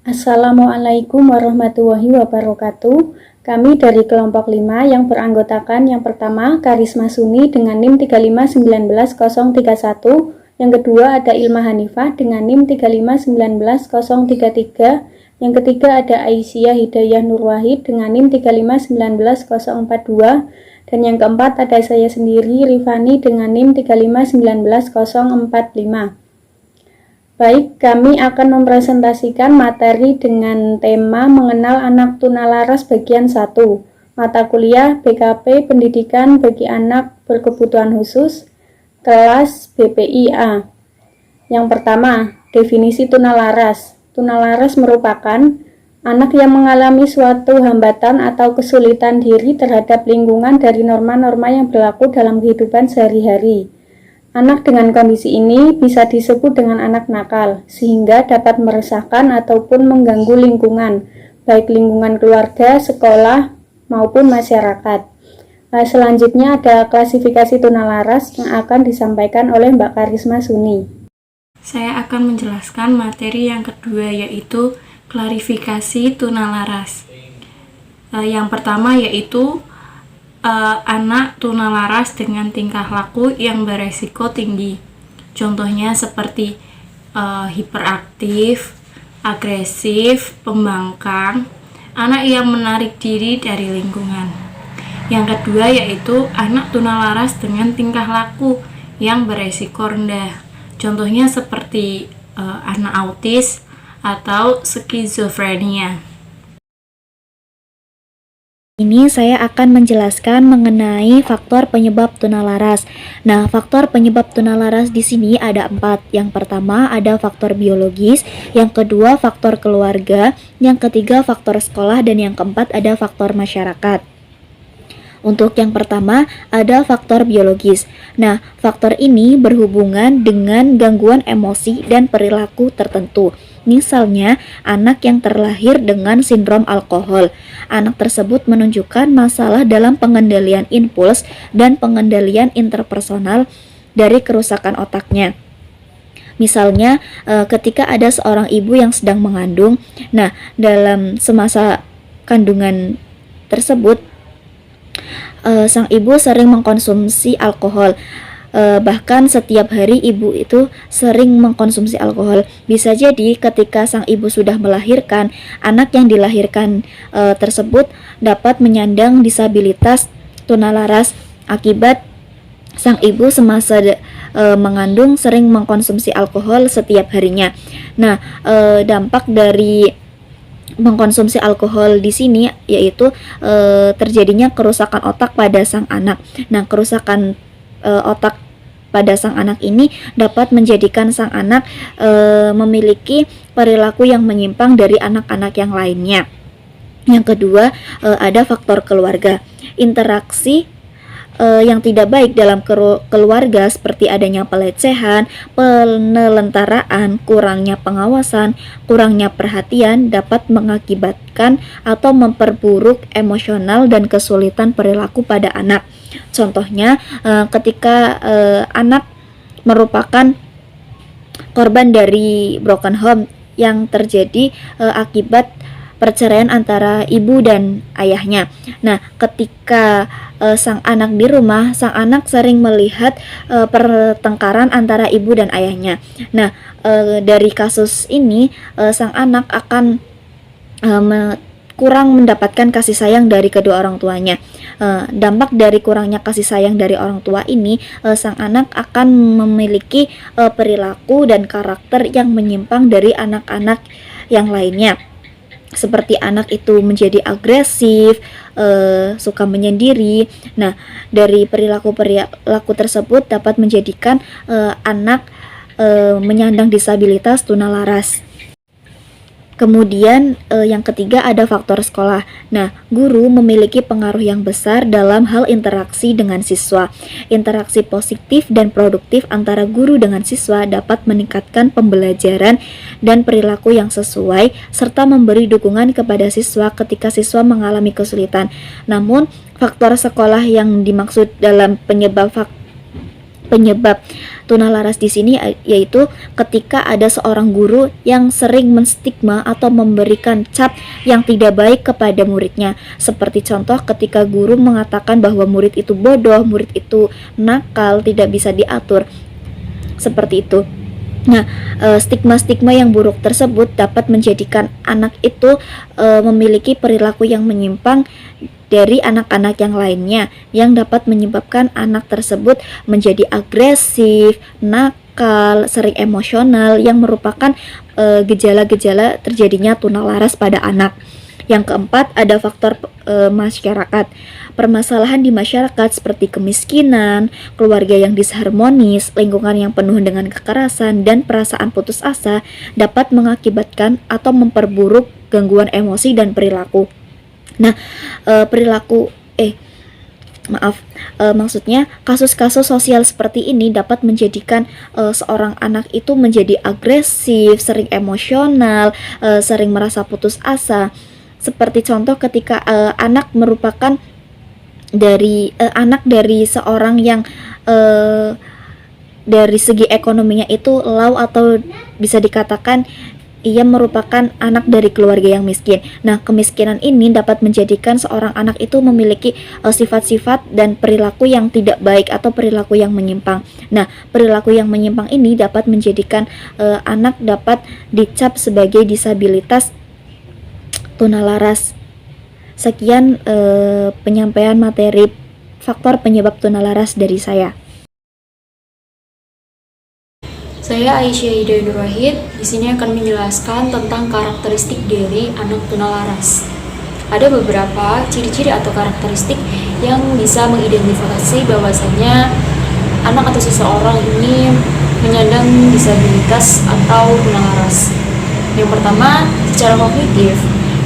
Assalamualaikum warahmatullahi wabarakatuh. Kami dari kelompok 5 yang beranggotakan yang pertama Karisma Suni dengan NIM 3519031, yang kedua ada Ilma Hanifah dengan NIM 3519033, yang ketiga ada Aisyah Hidayah Nur Wahid dengan NIM 3519042, dan yang keempat ada saya sendiri Rifani dengan NIM 3519045. Baik, kami akan mempresentasikan materi dengan tema mengenal anak tunalaras bagian 1, mata kuliah BKP Pendidikan bagi Anak Berkebutuhan Khusus, kelas BPI-A. Yang pertama, definisi tunalaras. Tunalaras merupakan anak yang mengalami suatu hambatan atau kesulitan diri terhadap lingkungan dari norma-norma yang berlaku dalam kehidupan sehari-hari. Anak dengan kondisi ini bisa disebut dengan anak nakal, sehingga dapat meresahkan ataupun mengganggu lingkungan, baik lingkungan keluarga, sekolah, maupun masyarakat. Selanjutnya ada klasifikasi tunalaras yang akan disampaikan oleh Mbak Karisma Suni. Saya akan menjelaskan materi yang kedua, yaitu klarifikasi tunalaras. Yang pertama yaitu anak tunalaras dengan tingkah laku yang beresiko tinggi. Contohnya seperti hiperaktif, agresif, pembangkang, anak yang menarik diri dari lingkungan. Yang kedua yaitu anak tunalaras dengan tingkah laku yang beresiko rendah. Contohnya seperti anak autis atau skizofrenia. Ini saya akan menjelaskan mengenai faktor penyebab tunalaras. Nah, faktor penyebab tunalaras di sini ada 4. Yang pertama ada faktor biologis, yang kedua faktor keluarga, yang ketiga faktor sekolah, dan yang keempat ada faktor masyarakat. Untuk yang pertama ada faktor biologis. Nah, faktor ini berhubungan dengan gangguan emosi dan perilaku tertentu. Misalnya, anak yang terlahir dengan sindrom alkohol. Anak tersebut menunjukkan masalah dalam pengendalian impuls dan pengendalian interpersonal dari kerusakan otaknya. Misalnya, ketika ada seorang ibu yang sedang mengandung, nah, dalam semasa kandungan tersebut, sang ibu sering mengkonsumsi alkohol. Bahkan setiap hari ibu itu sering mengkonsumsi alkohol. Bisa jadi ketika sang ibu sudah melahirkan, anak yang dilahirkan tersebut dapat menyandang disabilitas tunalaras akibat sang ibu semasa mengandung sering mengkonsumsi alkohol setiap harinya. Nah, dampak dari mengkonsumsi alkohol di sini yaitu terjadinya kerusakan otak pada sang anak. Nah, kerusakan otak pada sang anak ini dapat menjadikan sang anak memiliki perilaku yang menyimpang dari anak-anak yang lainnya. Yang kedua ada faktor keluarga. Interaksi yang tidak baik dalam keluarga seperti adanya pelecehan, penelantaraan, kurangnya pengawasan, kurangnya perhatian dapat mengakibatkan atau memperburuk emosional dan kesulitan perilaku pada anak. Contohnya ketika anak merupakan korban dari broken home yang terjadi akibat perceraian antara ibu dan ayahnya. Nah, ketika sang anak di rumah, sang anak sering melihat pertengkaran antara ibu dan ayahnya. Nah, dari kasus ini sang anak akan kurang mendapatkan kasih sayang dari kedua orang tuanya. Dampak dari kurangnya kasih sayang dari orang tua ini, sang anak akan memiliki perilaku dan karakter yang menyimpang dari anak-anak yang lainnya. Seperti anak itu menjadi agresif, suka menyendiri. Nah, dari perilaku tersebut dapat menjadikan anak menyandang disabilitas tunalaras. Kemudian yang ketiga ada faktor sekolah. Nah, guru memiliki pengaruh yang besar dalam hal interaksi dengan siswa. Interaksi positif dan produktif antara guru dengan siswa dapat meningkatkan pembelajaran dan perilaku yang sesuai, serta memberi dukungan kepada siswa ketika siswa mengalami kesulitan. Namun, faktor sekolah yang dimaksud dalam penyebab penyebab tunalaras di sini yaitu ketika ada seorang guru yang sering menstigma atau memberikan cap yang tidak baik kepada muridnya. Seperti contoh ketika guru mengatakan bahwa murid itu bodoh, murid itu nakal, tidak bisa diatur. Seperti itu. Nah, stigma-stigma yang buruk tersebut dapat menjadikan anak itu memiliki perilaku yang menyimpang dari anak-anak yang lainnya, yang dapat menyebabkan anak tersebut menjadi agresif, nakal, sering emosional, yang merupakan gejala-gejala terjadinya tunalaras pada anak. Yang keempat, ada faktor masyarakat. Permasalahan di masyarakat seperti kemiskinan, keluarga yang disharmonis, lingkungan yang penuh dengan kekerasan, dan perasaan putus asa dapat mengakibatkan atau memperburuk gangguan emosi dan perilaku. Nah, maksudnya kasus-kasus sosial seperti ini dapat menjadikan seorang anak itu menjadi agresif, sering emosional, sering merasa putus asa. Seperti contoh ketika anak merupakan anak dari seorang yang dari segi ekonominya itu low, atau bisa dikatakan ia merupakan anak dari keluarga yang miskin. Nah, kemiskinan ini dapat menjadikan seorang anak itu memiliki sifat-sifat dan perilaku yang tidak baik atau perilaku yang menyimpang. Nah, perilaku yang menyimpang ini dapat menjadikan anak dapat dicap sebagai disabilitas tunalaras. Sekian penyampaian materi faktor penyebab tunalaras dari saya. Saya Aisyah Hidayah Nur Wahid. Di sini akan menjelaskan tentang karakteristik dari anak tunalaras. Ada beberapa ciri-ciri atau karakteristik yang bisa mengidentifikasi bahwasanya anak atau seseorang ini menyandang disabilitas atau tunalaras. Yang pertama, secara kognitif,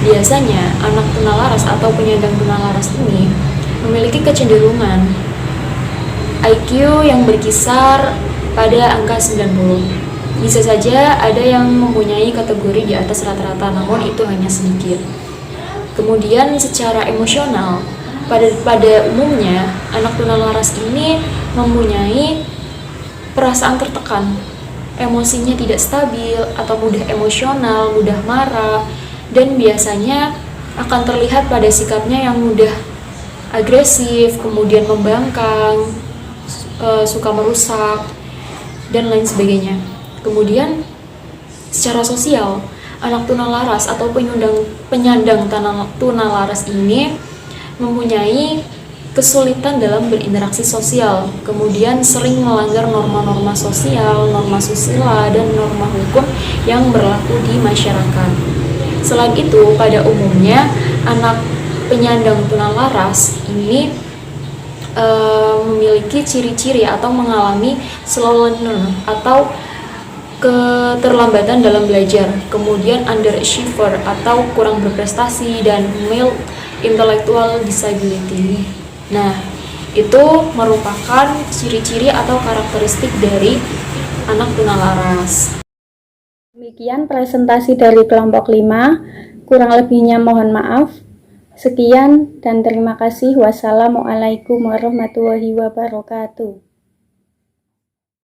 biasanya anak tunalaras atau penyandang tunalaras ini memiliki kecenderungan IQ yang berkisar pada angka 90. Bisa saja ada yang mempunyai kategori di atas rata-rata, namun itu hanya sedikit. Kemudian secara emosional, pada umumnya anak tunalaras ini mempunyai perasaan tertekan, emosinya tidak stabil atau mudah emosional, mudah marah, dan biasanya akan terlihat pada sikapnya yang mudah agresif, kemudian membangkang, suka merusak, dan lain sebagainya. Kemudian secara sosial, anak tunalaras atau penyandang tunalaras ini mempunyai kesulitan dalam berinteraksi sosial, kemudian sering melanggar norma-norma sosial, norma susila, dan norma hukum yang berlaku di masyarakat. Selain itu, pada umumnya anak penyandang tunalaras ini memiliki ciri-ciri atau mengalami slow learner atau keterlambatan dalam belajar, kemudian underachiever atau kurang berprestasi, dan mild intellectual disability. Nah, itu merupakan ciri-ciri atau karakteristik dari anak tunalaras. Demikian presentasi dari kelompok 5, kurang lebihnya mohon maaf. Sekian dan terima kasih. Wassalamualaikum warahmatullahi wabarakatuh.